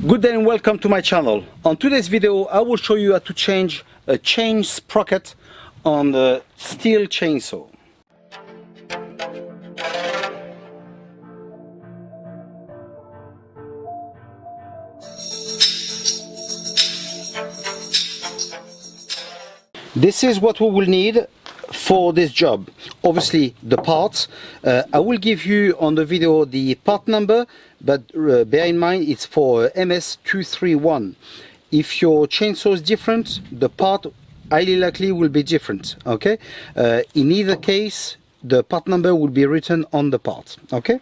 Good day and welcome to my channel. On today's video I will show you how to change a chain sprocket on the Stihl chainsaw. This is what we will need for this job. Obviously the parts, I will give you on the video the part number, but bear in mind it's for MS231. If your chainsaw is different, the part highly likely will be different. Okay, in either case the part number will be written on the part. Okay,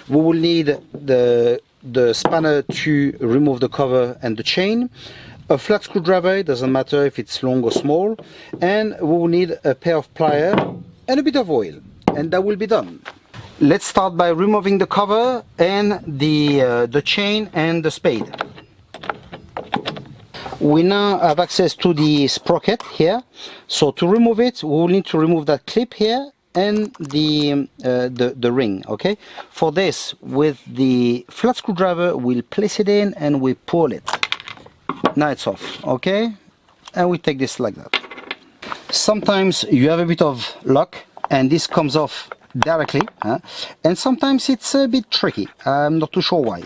we will need the spanner to remove the cover and the chain, a flat screwdriver, it doesn't matter if it's long or small, and we will need a pair of pliers and a bit of oil, and that will be done. Let's start by removing the cover and the chain and the spade. We now have access to the sprocket here, so to remove it we will need to remove that clip here and the ring. Okay, for this, with the flat screwdriver we'll place it in and we pull it. Now it's off. Okay, and we take this like that. Sometimes you have a bit of luck and this comes off directly, and sometimes it's a bit tricky. I'm not too sure why.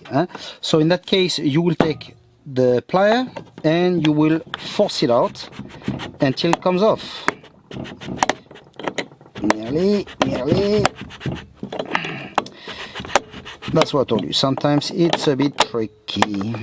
So in that case you will take the plier and you will force it out until it comes off. Nearly. That's what I told you, sometimes it's a bit tricky.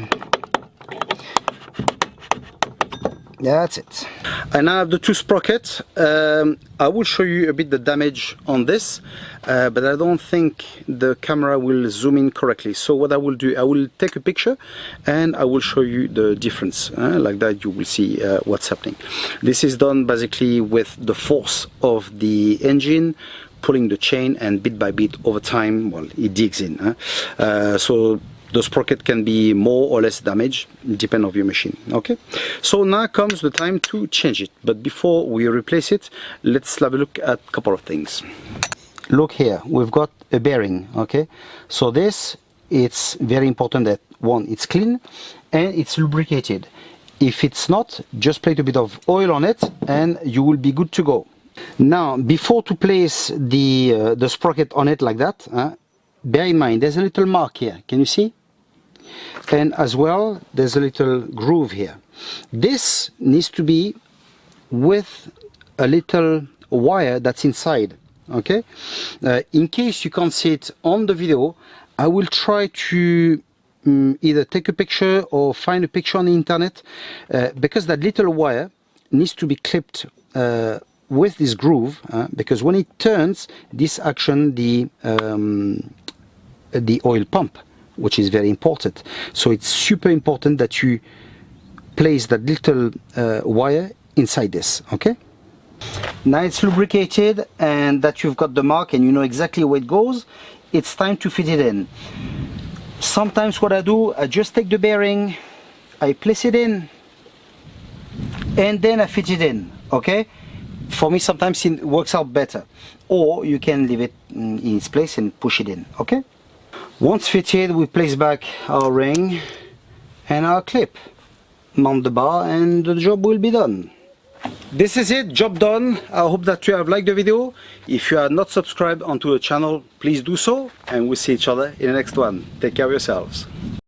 That's it. I now have the two sprockets. I will show you a bit the damage on this, but I don't think the camera will zoom in correctly. So what I will do, I will take a picture and I will show you the difference. Like that you will see what's happening. This is done basically with the force of the engine pulling the chain, and bit by bit over time, well, it digs in. So the sprocket can be more or less damaged, depending on your machine. Okay, so now comes the time to change it, but before we replace it, let's have a look at a couple of things. Look here, we've got a bearing. Okay, so this, it's very important that one, it's clean and it's lubricated. If it's not, just place a bit of oil on it and you will be good to go. Now, before to place the sprocket on it like that, bear in mind there's a little mark here, can you see? And as well there's a little groove here. This needs to be with a little wire that's inside. Okay, in case you can't see it on the video, I will try to either take a picture or find a picture on the internet, because that little wire needs to be clipped with this groove, because when it turns, this action the oil pump, which is very important. So it's super important that you place that little wire inside this. Okay, now it's lubricated and that you've got the mark and you know exactly where it goes, it's time to fit it in. Sometimes what I do, I just take the bearing, I place it in and then I fit it in. Okay, for me sometimes it works out better, or you can leave it in its place and push it in. Okay, once fitted, we place back our ring and our clip, mount the bar, and the job will be done. This is it, job done. I hope that you have liked the video. If you are not subscribed onto the channel, please do so, and we'll see each other in the next one. Take care of yourselves.